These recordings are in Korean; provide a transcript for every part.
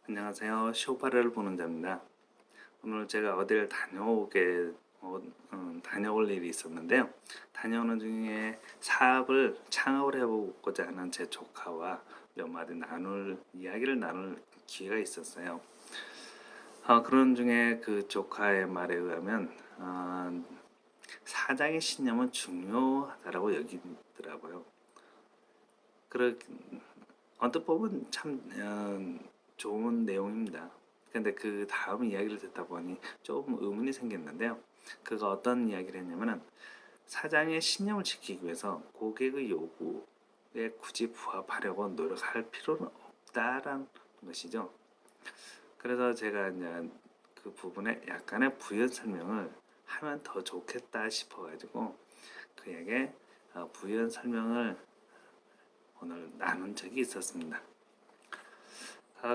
안녕하세요. 쇼파를 보는 자입니다. 오늘 제가 어딜 다녀올 일이 있었는데요. 다녀오는 중에 사업을 창업을 해보고자 하는 제 조카와 몇 마디 이야기를 나눌 기회가 있었어요. 그런 중에 그 조카의 말에 의하면 사장의 신념은 중요하다고 여기더라고요. 그러 언뜻 보면 참 좋은 내용입니다. 근데 그 다음 이야기를 듣다 보니 조금 의문이 생겼는데요. 그가 어떤 이야기를 했냐면은 사장의 신념을 지키기 위해서 고객의 요구에 굳이 부합하려고 노력할 필요는 없다라는 것이죠. 그래서 제가 이제 그 부분에 약간의 부연 설명을 하면 더 좋겠다 싶어가지고 그에게 부연 설명을 오늘 나눈 적이 있었습니다.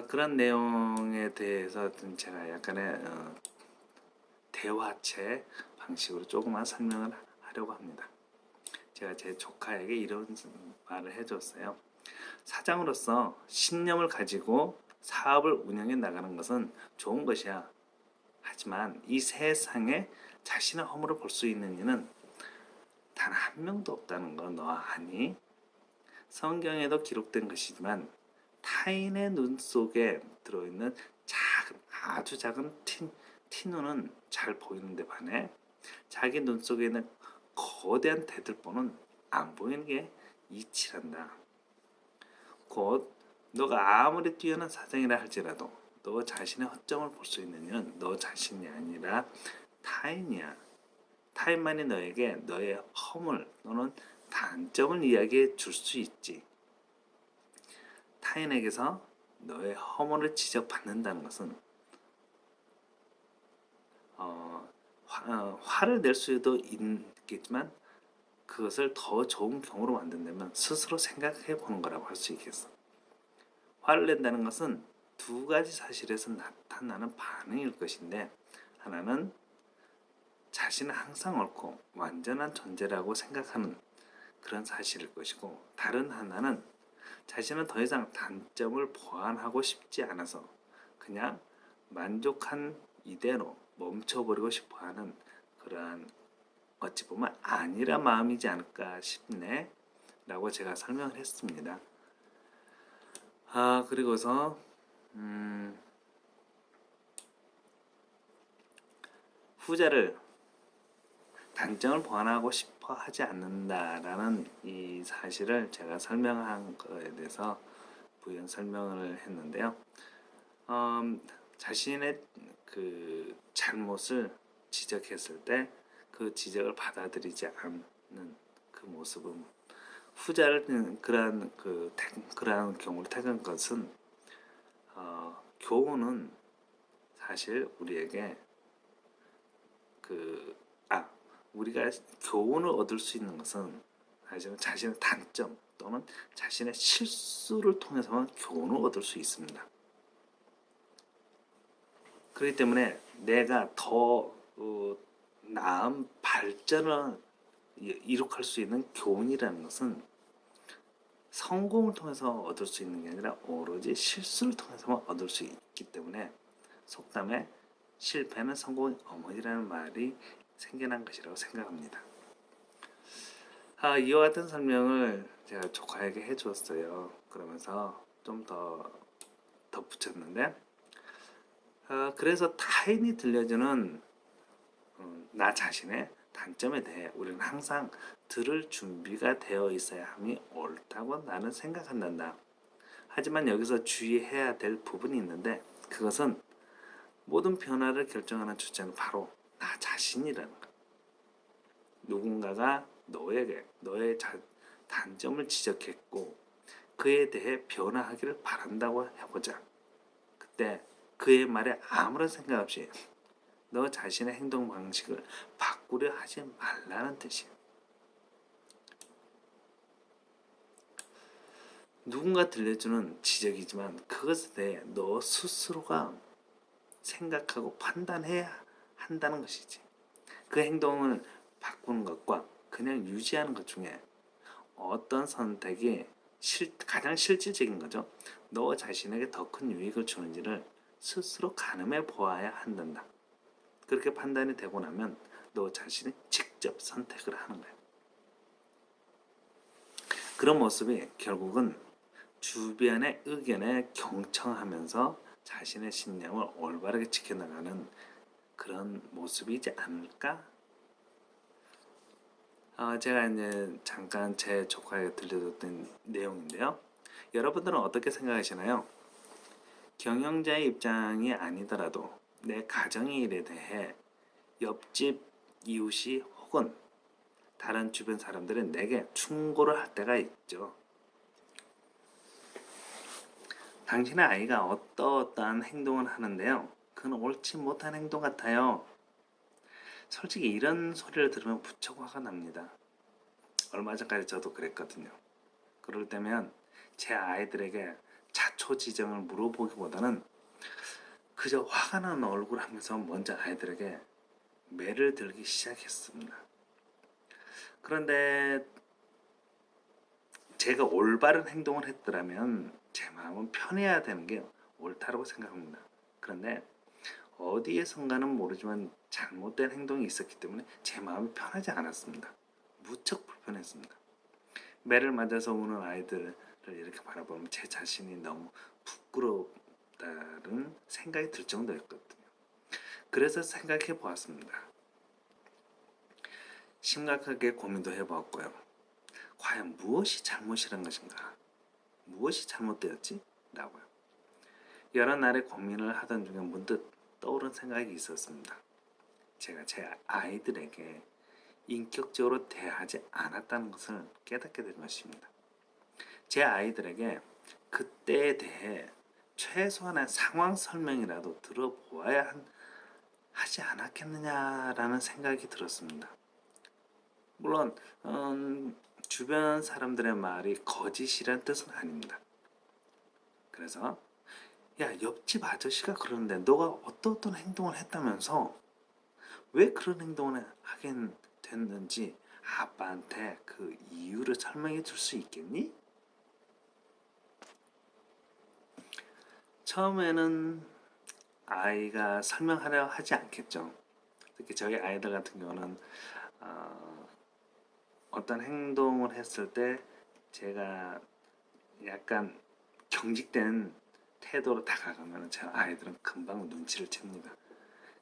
그런 내용에 대해서 제가 약간의 대화체 방식으로 조그만 설명을 하려고 합니다. 제가 제 조카에게 이런 말을 해줬어요. 사장으로서 신념을 가지고 사업을 운영해 나가는 것은 좋은 것이야. 하지만 이 세상에 자신의 허물을 볼 수 있는 이는 단 한 명도 없다는 거 너 아니? 성경에도 기록된 것이지만 타인의 눈 속에 들어있는 아주 작은 티눈은 잘 보이는데 반해 자기 눈 속에 있는 거대한 대들보는 안 보이는 게 이치란다. 곧 너가 아무리 뛰어난 사장이라 할지라도 너 자신의 허점을 볼 수 있는 이는 너 자신이 아니라 타인이야. 타인만이 너에게 너의 허물 또는 단점을 이야기해 줄 수 있지. 타인에게서 너의 허물을 지적받는다는 것은 화를 낼 수도 있겠지만 그것을 더 좋은 경우로 만든다면 스스로 생각해 보는 거라고 할 수 있겠어. 화를 낸다는 것은 두 가지 사실에서 나타나는 반응일 것인데, 하나는 자신은 항상 옳고 완전한 존재라고 생각하는 그런 사실일 것이고, 다른 하나는 자신은 더 이상 단점을 보완하고 싶지 않아서 그냥 만족한 이대로 멈춰버리고 싶어하는 그러한 어찌 보면 아니라 마음이지 않을까 싶네 라고 제가 설명을 했습니다. 그리고서 후자를 단점을 보완하고 싶어 하지 않는다라는 이 사실을 제가 설명한 거에 대해서 부연 설명을 했는데요. 자신의 그 잘못을 지적했을 때 그 지적을 받아들이지 않는 그 모습은 후자를 그러한 경우를 택한 것은 교훈은 사실 우리에게 그 우리가 교훈을 얻을 수 있는 것은 사실은 자신의 단점 또는 자신의 실수를 통해서만 교훈을 얻을 수 있습니다. 그렇기 때문에 내가 더 나은 발전을 이룩할 수 있는 교훈이라는 것은 성공을 통해서 얻을 수 있는 게 아니라 오로지 실수를 통해서만 얻을 수 있기 때문에 속담에 실패는 성공의 어머니라는 말이 생겨난 것이라고 생각합니다. 이와 같은 설명을 제가 조카에게 해주었어요. 그러면서 좀 더 덧붙였는데 그래서 타인이 들려주는 나 자신의 단점에 대해 우리는 항상 들을 준비가 되어 있어야 함이 옳다고 나는 생각한단다. 하지만 여기서 주의해야 될 부분이 있는데 그것은 모든 변화를 결정하는 주체는 바로 나 자신이라는 것. 누군가가 너에게 너의 단점을 지적했고 그에 대해 변화하기를 바란다고 해보자. 그때 그의 말에 아무런 생각 없이 너 자신의 행동 방식을 바꾸려 하지 말라는 뜻이에요. 누군가 들려주는 지적이지만 그것에 대해 너 스스로가 생각하고 판단해야 한다는 것이지. 그 행동을 바꾸는 것과 그냥 유지하는 것 중에 어떤 선택이 가장 실질적인 거죠. 너 자신에게 더 큰 유익을 주는지를 스스로 가늠해 보아야 한단다. 그렇게 판단이 되고 나면 너 자신이 직접 선택을 하는 거예요. 그런 모습이 결국은 주변의 의견에 경청하면서 자신의 신념을 올바르게 지켜나가는 그런 모습이지 않을까? 제가 이제 잠깐 제 조카에게 들려줬던 내용인데요. 여러분들은 어떻게 생각하시나요? 경영자의 입장이 아니더라도 내 가정의 일에 대해 옆집 이웃이 혹은 다른 주변 사람들이 내게 충고를 할 때가 있죠. 당신의 아이가 어떠한 행동을 하는데요. 그건 옳지 못한 행동 같아요. 솔직히 이런 소리를 들으면 무척 화가 납니다. 얼마 전까지 저도 그랬거든요. 그럴 때면 제 아이들에게 자초지정을 물어보기보다는 그저 화가 나는 얼굴 하면서 먼저 아이들에게 매를 들기 시작했습니다. 그런데 제가 올바른 행동을 했더라면 제 마음은 편해야 되는 게 옳다고 생각합니다. 그런데 어디에선가는 모르지만 잘못된 행동이 있었기 때문에 제 마음이 편하지 않았습니다. 무척 불편했습니다. 매를 맞아서 우는 아이들을 이렇게 바라보면 제 자신이 너무 부끄럽다는 생각이 들 정도였거든요. 그래서 생각해 보았습니다. 심각하게 고민도 해보았고요. 과연 무엇이 잘못이란 것인가? 무엇이 잘못되었지? 라고요. 여러 날의 고민을 하던 중에 문득 떠오른 생각이 있었습니다. 제가 제 아이들에게 인격적으로 대하지 않았다는 것을 깨닫게 된 것입니다. 제 아이들에게 그때에 대해 최소한의 상황 설명이라도 들어보아야 하지 않았겠느냐라는 생각이 들었습니다. 물론 주변 사람들의 말이 거짓이란 뜻은 아닙니다. 그래서 야, 옆집 아저씨가 그러는데 너가 어떤 행동을 했다면서 왜 그런 행동을 하게 됐는지 아빠한테 그 이유를 설명해 줄 수 있겠니? 처음에는 아이가 설명하려 하지 않겠죠. 특히 저희 아이들 같은 경우는 어떤 행동을 했을 때 제가 약간 경직된 태도로 다가가면 제 아이들은 금방 눈치를 챕니다.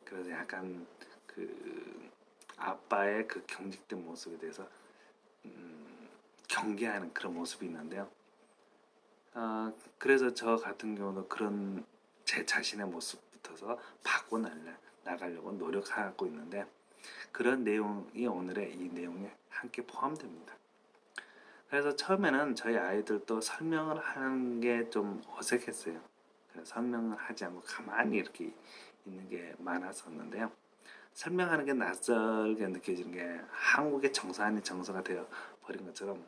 그래서 약간 그 아빠의 그 경직된 모습에 대해서 경계하는 그런 모습이 있는데요. 그래서 저 같은 경우는 그런 제 자신의 모습부터서 바꿔 나가려고 노력하고 있는데 그런 내용이 오늘의 이 내용에 함께 포함됩니다. 그래서 처음에는 저희 아이들도 설명을 하는 게 좀 어색했어요. 그래서 설명을 하지 않고 가만히 이렇게 있는 게 많았었는데요. 설명하는 게 낯설게 느껴지는 게 한국의 정서 아닌 정서가 되어 버린 것처럼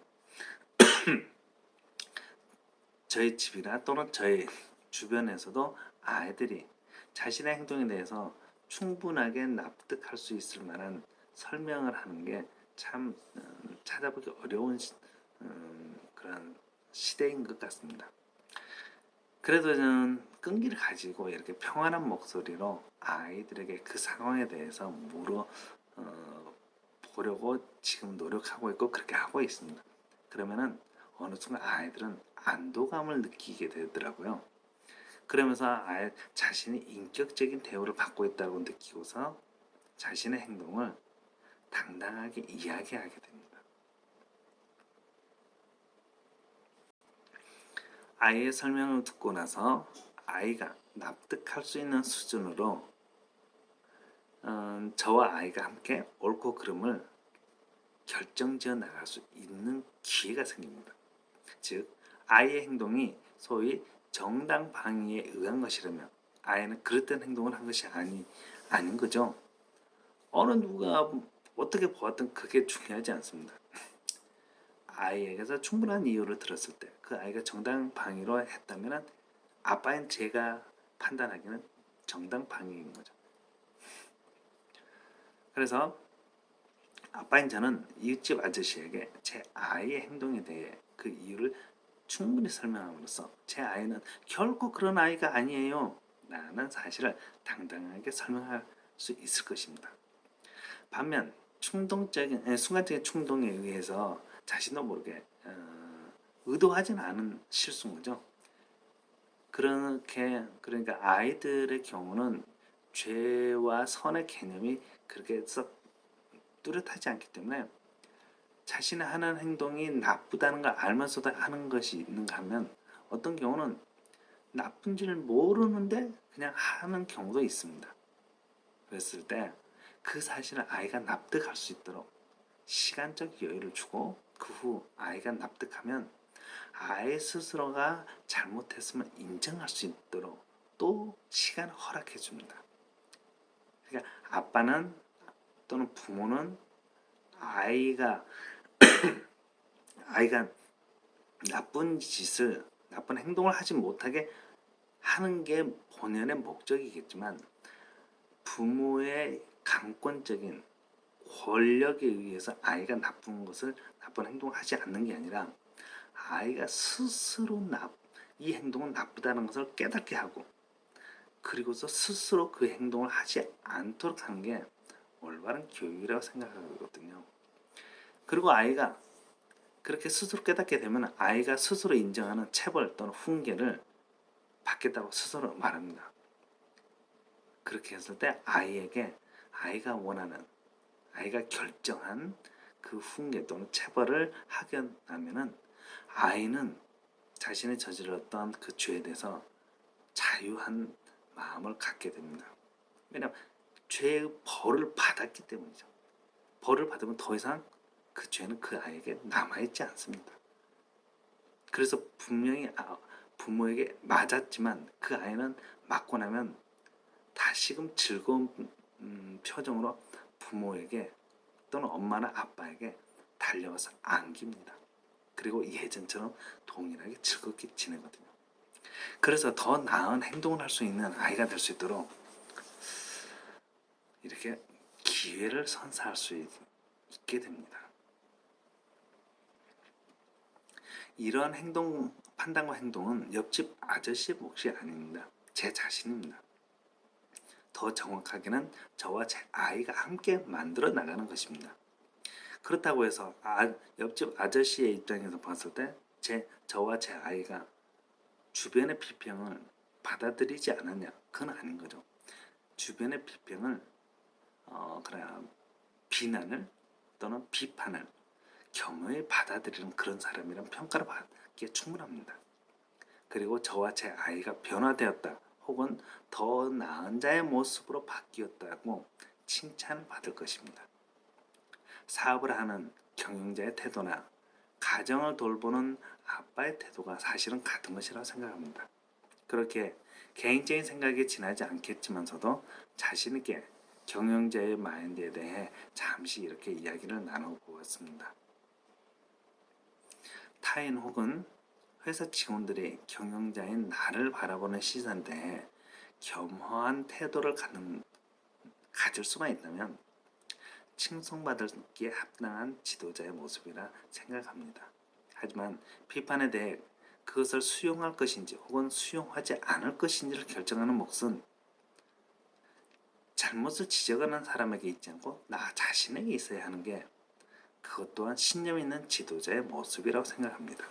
저희 집이나 또는 저희 주변에서도 아이들이 자신의 행동에 대해서 충분하게 납득할 수 있을 만한 설명을 하는 게 참 찾아보기 어려운 그런 시대인 것 같습니다. 그래도 저는 끈기를 가지고 이렇게 평안한 목소리로 아이들에게 그 상황에 대해서 보려고 지금 노력하고 있고 그렇게 하고 있습니다. 그러면은 어느 순간 아이들은 안도감을 느끼게 되더라고요. 그러면서 아이 자신이 인격적인 대우를 받고 있다고 느끼고서 자신의 행동을 당당하게 이야기하게 됩니다. 아이의 설명을 듣고 나서 아이가 납득할 수 있는 수준으로 저와 아이가 함께 옳고 그름을 결정지어 나갈 수 있는 기회가 생깁니다. 즉 아이의 행동이 소위 정당 방위에 의한 것이라면 아이는 그릇된 행동을 한 것이 아닌 거죠. 어느 누가 어떻게 보았든 그게 중요하지 않습니다. 아이에게서 충분한 이유를 들었을 때 그 아이가 정당 방위로 했다면 아빠인 제가 판단하기는 정당 방위인 거죠. 그래서 아빠인 저는 이웃집 아저씨에게 제 아이의 행동에 대해 그 이유를 충분히 설명함으로써 제 아이는 결코 그런 아이가 아니에요 라는 사실을 당당하게 설명할 수 있을 것입니다. 반면 순간적인 충동에 의해서 자신도 모르게 의도하지는 않은 실수인 거죠. 그러니까 아이들의 경우는 죄와 선의 개념이 그렇게 썩 뚜렷하지 않기 때문에 자신이 하는 행동이 나쁘다는 걸 알면서도 하는 것이 있는가 하면 어떤 경우는 나쁜 줄 모르는데 그냥 하는 경우도 있습니다. 그랬을 때 그 사실을 아이가 납득할 수 있도록 시간적 여유를 주고 그 후 아이가 납득하면 아이 스스로가 잘못했으면 인정할 수 있도록 또 시간을 허락해 줍니다. 그러니까 아빠는 또는 부모는 아이가 나쁜 행동을 하지 못하게 하는 게 본연의 목적이겠지만 부모의 강권적인 권력에 의해서 아이가 나쁜 행동을 하지 않는 게 아니라 아이가 스스로 이 행동은 나쁘다는 것을 깨닫게 하고 그리고서 스스로 그 행동을 하지 않도록 하는 게 올바른 교육이라고 생각하거든요. 그리고 아이가 그렇게 스스로 깨닫게 되면 아이가 스스로 인정하는 체벌 또는 훈계를 받겠다고 스스로 말합니다. 그렇게 했을 때 아이가 원하는 아이가 결정한 그 훈계 또는 체벌을 하게 되면은 아이는 자신이 저질렀던 그 죄에 대해서 자유한 마음을 갖게 됩니다. 왜냐하면 죄의 벌을 받았기 때문이죠. 벌을 받으면 더 이상 그 죄는 그 아이에게 남아있지 않습니다. 그래서 분명히 부모에게 맞았지만 그 아이는 맞고 나면 다시금 즐거운 표정으로 부모에게 또는 엄마나 아빠에게 달려와서 안깁니다. 그리고 예전처럼 동일하게 즐겁게 지내거든요. 그래서 더 나은 행동을 할 수 있는 아이가 될 수 있도록 이렇게 기회를 선사할 수 있게 됩니다. 이런 판단과 행동은 옆집 아저씨의 몫이 아닙니다. 제 자신입니다. 더 정확하게는 저와 제 아이가 함께 만들어 나가는 것입니다. 그렇다고 해서 옆집 아저씨의 입장에서 봤을 때 저와 제 아이가 주변의 비평을 받아들이지 않았냐? 그건 아닌 거죠. 주변의 비평을 비난을 또는 비판을 겸허히 받아들이는 그런 사람이란 평가를 받기에 충분합니다. 그리고 저와 제 아이가 변화되었다 혹은 더 나은 자의 모습으로 바뀌었다고 칭찬을 받을 것입니다. 사업을 하는 경영자의 태도나 가정을 돌보는 아빠의 태도가 사실은 같은 것이라고 생각합니다. 그렇게 개인적인 생각이 지나지 않겠지만서도 자신 있게 경영자의 마인드에 대해 잠시 이렇게 이야기를 나눠보았습니다. 타인 혹은 회사 직원들이 경영자인 나를 바라보는 시선에 대해 겸허한 태도를 가질 수만 있다면 칭송받기에 합당한 지도자의 모습이라 생각합니다. 하지만 비판에 대해 그것을 수용할 것인지 혹은 수용하지 않을 것인지를 결정하는 몫은 잘못을 지적하는 사람에게 있지 않고 나 자신에게 있어야 하는 게 그것 또한 신념 있는 지도자의 모습이라고 생각합니다.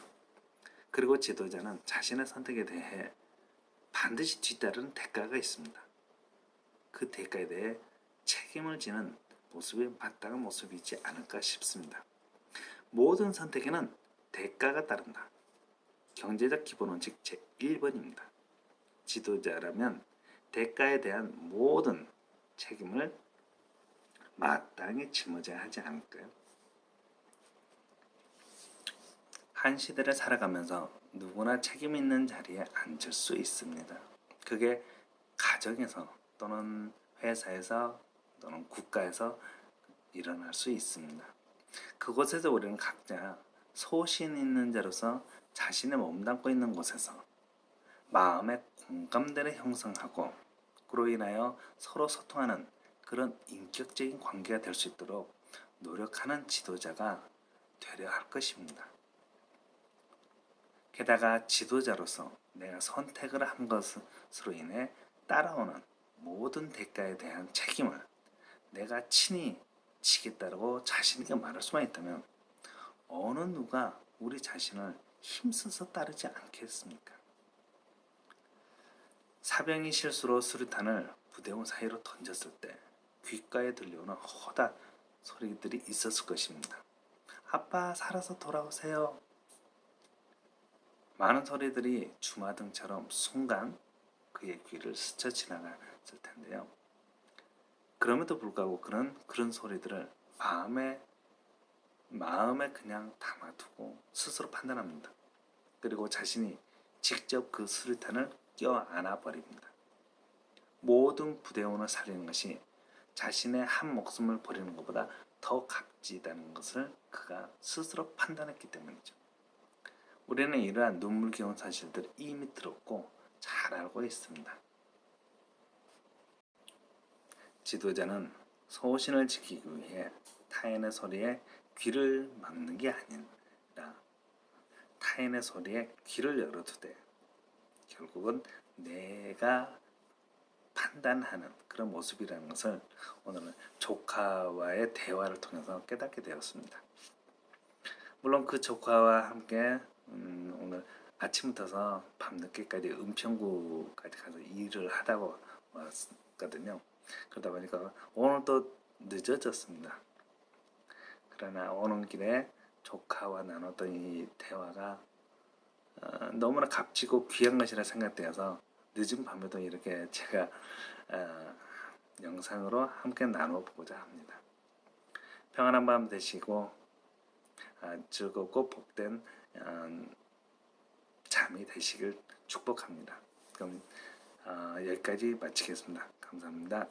그리고 지도자는 자신의 선택에 대해 반드시 뒤따르는 대가가 있습니다. 그 대가에 대해 책임을 지는 모습이 마땅한 모습이지 않을까 싶습니다. 모든 선택에는 대가가 따른다. 경제적 기본 원칙 제1번입니다. 지도자라면 대가에 대한 모든 책임을 마땅히 짊어져야 하지 않을까요? 한 시대를 살아가면서 누구나 책임 있는 자리에 앉을 수 있습니다. 그게 가정에서 또는 회사에서 또는 국가에서 일어날 수 있습니다. 그곳에서 우리는 각자 소신 있는 자로서 자신의 몸담고 있는 곳에서 마음의 공감대를 형성하고 그로 인하여 서로 소통하는 그런 인격적인 관계가 될 수 있도록 노력하는 지도자가 되려 할 것입니다. 게다가 지도자로서 내가 선택을 한 것으로 인해 따라오는 모든 대가에 대한 책임을 내가 친히 지겠다고 자신 있게 말할 수만 있다면 어느 누가 우리 자신을 힘써서 따르지 않겠습니까? 사병이 실수로 수류탄을 부대원 사이로 던졌을 때 귓가에 들려오는 허다 소리들이 있었을 것입니다. 아빠 살아서 돌아오세요. 많은 소리들이 주마등처럼 순간 그의 귀를 스쳐 지나갔을 텐데요. 그럼에도 불구하고 그런 소리들을 마음에 그냥 담아두고 스스로 판단합니다. 그리고 자신이 직접 그 수류탄을 껴안아 버립니다. 모든 부대원을 살리는 것이 자신의 한 목숨을 버리는 것보다 더 값지다는 것을 그가 스스로 판단했기 때문이죠. 우리는 이러한 눈물겨운 사실들을 이미 들었고 잘 알고 있습니다. 지도자는 소신을 지키기 위해 타인의 소리에 귀를 막는 게 아니라 타인의 소리에 귀를 열어두되 결국은 내가 판단하는 그런 모습이라는 것을 오늘은 조카와의 대화를 통해서 깨닫게 되었습니다. 물론 그 조카와 함께 오늘 아침부터 밤늦게까지 은평구까지 가서 일을 하다가 왔거든요. 그러다 보니까 오늘 또 늦어졌습니다. 그러나 오는 길에 조카와 나눴던 이 대화가 너무나 값지고 귀한 것이라 생각되어서 늦은 밤에도 이렇게 제가 영상으로 함께 나눠보고자 합니다. 평안한 밤 되시고 즐겁고 복된 잠이 되시길 축복합니다. 그럼 여기까지 마치겠습니다. 감사합니다.